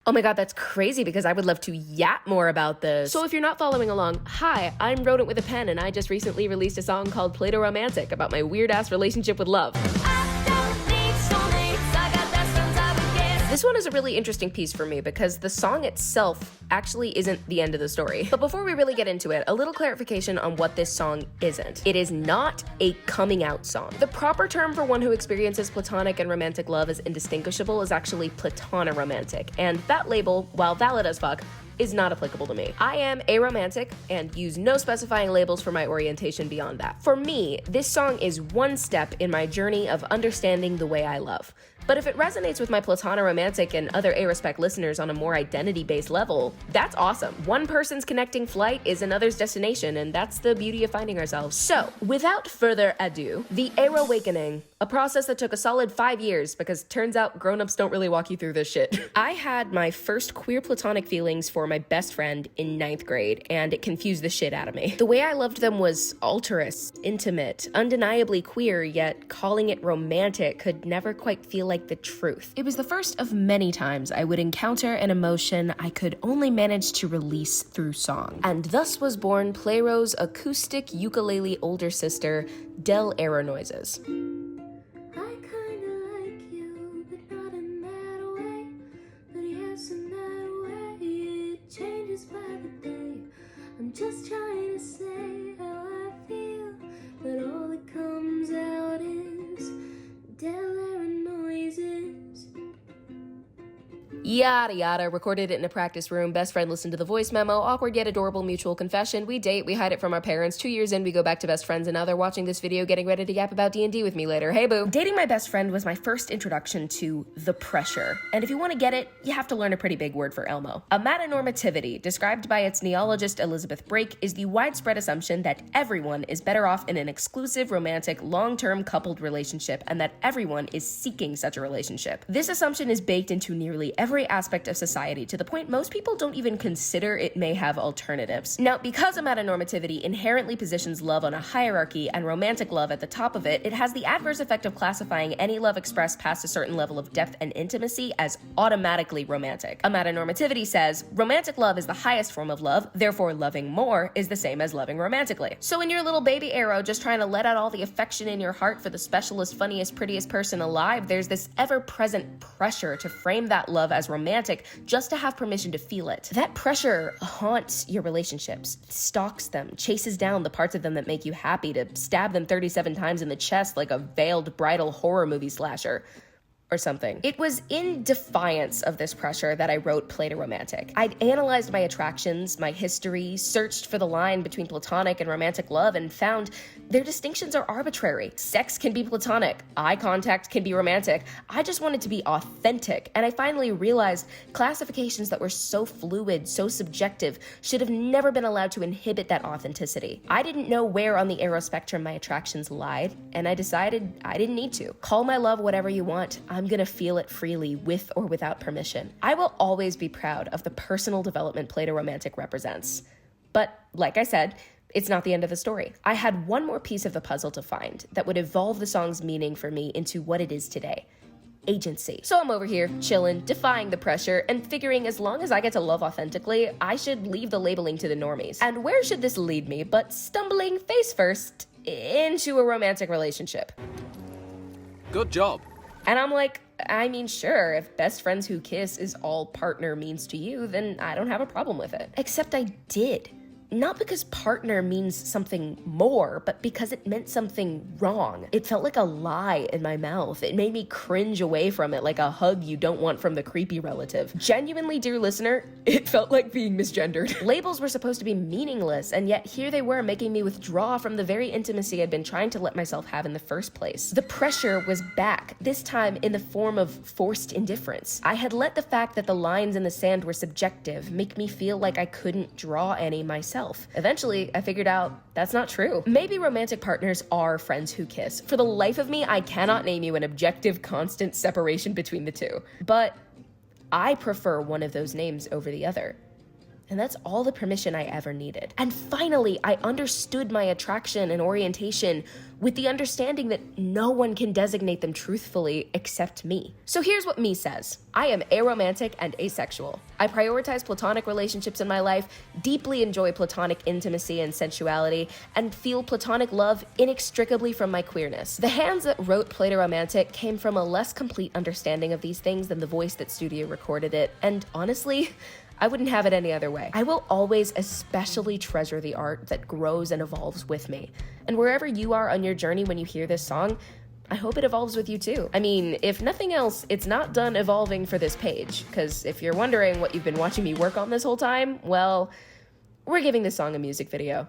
Oh my god, that's crazy because I would love to yap more about this. So if you're not following along, hi, I'm Rodent with a Pen, and I just recently released a song called Plato-Romantic about my weird-ass relationship with love. This one is a really interesting piece for me because the song itself actually isn't the end of the story. But before we really get into it, a little clarification on what this song isn't. It is not a coming out song. The proper term for one who experiences platonic and romantic love as indistinguishable is actually Plato-Romantic, and that label, while valid as fuck, is not applicable to me. I am aromantic and use no specifying labels for my orientation beyond that. For me, this song is one step in my journey of understanding the way I love. But if it resonates with my Plato-Romantic and other A-Respect listeners on a more identity-based level, that's awesome. One person's connecting flight is another's destination, and that's the beauty of finding ourselves. So, without further ado, the Awakening, a process that took a solid 5 years, because turns out grown-ups don't really walk you through this shit. I had my first queer platonic feelings for my best friend in 9th grade, and it confused the shit out of me. The way I loved them was alterous, intimate, undeniably queer, yet calling it romantic could never quite feel like the truth. It was the first of many times I would encounter an emotion I could only manage to release through song. And thus was born Playro's acoustic ukulele older sister, Del Era Noises. I'm just trying to say how I feel, but all that comes out is Delaware noises. Yada yada, recorded it in a practice room, best friend listened to the voice memo, awkward yet adorable mutual confession, we date, we hide it from our parents, 2 years in, we go back to best friends, and now they're watching this video getting ready to yap about D&D with me later. Hey boo. Dating my best friend was my first introduction to the pressure, and if you want to get it, you have to learn a pretty big word for Elmo. Amatonormativity, described by its neologist Elizabeth Brake, is the widespread assumption that everyone is better off in an exclusive, romantic, long-term coupled relationship, and that everyone is seeking such a relationship. This assumption is baked into nearly every aspect of society, to the point most people don't even consider it may have alternatives. Now, because amatonormativity inherently positions love on a hierarchy and romantic love at the top of it, it has the adverse effect of classifying any love expressed past a certain level of depth and intimacy as automatically romantic. Amatonormativity says romantic love is the highest form of love, therefore loving more is the same as loving romantically. So in your little baby arrow just trying to let out all the affection in your heart for the specialist, funniest, prettiest person alive, there's this ever-present pressure to frame that love as romantic just to have permission to feel it. That pressure haunts your relationships, stalks them, chases down the parts of them that make you happy, to stab them 37 times in the chest like a veiled bridal horror movie slasher. Or something. It was in defiance of this pressure that I wrote Plato-Romantic. I'd analyzed my attractions, my history, searched for the line between platonic and romantic love, and found their distinctions are arbitrary. Sex can be platonic, eye contact can be romantic. I just wanted to be authentic, and I finally realized classifications that were so fluid, so subjective, should have never been allowed to inhibit that authenticity. I didn't know where on the arrow spectrum my attractions lied, and I decided I didn't need to. Call my love whatever you want. I'm gonna feel it freely, with or without permission. I will always be proud of the personal development Plato-Romantic represents. But, like I said, it's not the end of the story. I had one more piece of the puzzle to find that would evolve the song's meaning for me into what it is today. Agency. So I'm over here, chillin', defying the pressure, and figuring as long as I get to love authentically, I should leave the labeling to the normies. And where should this lead me but stumbling face first into a romantic relationship? Good job. And I'm like, I mean, sure, if best friends who kiss is all partner means to you, then I don't have a problem with it. Except I did. Not because partner means something more, but because it meant something wrong. It felt like a lie in my mouth. It made me cringe away from it like a hug you don't want from the creepy relative. Genuinely, dear listener, it felt like being misgendered. Labels were supposed to be meaningless, and yet here they were making me withdraw from the very intimacy I'd been trying to let myself have in the first place. The pressure was back, this time in the form of forced indifference. I had let the fact that the lines in the sand were subjective make me feel like I couldn't draw any myself. Eventually, I figured out that's not true. Maybe romantic partners are friends who kiss. For the life of me, I cannot name you an objective, constant separation between the two. But I prefer one of those names over the other. And that's all the permission I ever needed. And finally, I understood my attraction and orientation with the understanding that no one can designate them truthfully except me. So here's what me says. I am aromantic and asexual. I prioritize platonic relationships in my life, deeply enjoy platonic intimacy and sensuality, and feel platonic love inextricably from my queerness. The hands that wrote Plato-Romantic came from a less complete understanding of these things than the voice that studio recorded it, and honestly, I wouldn't have it any other way. I will always especially treasure the art that grows and evolves with me. And wherever you are on your journey when you hear this song, I hope it evolves with you too. I mean, if nothing else, it's not done evolving for this page, because if you're wondering what you've been watching me work on this whole time, well, we're giving this song a music video.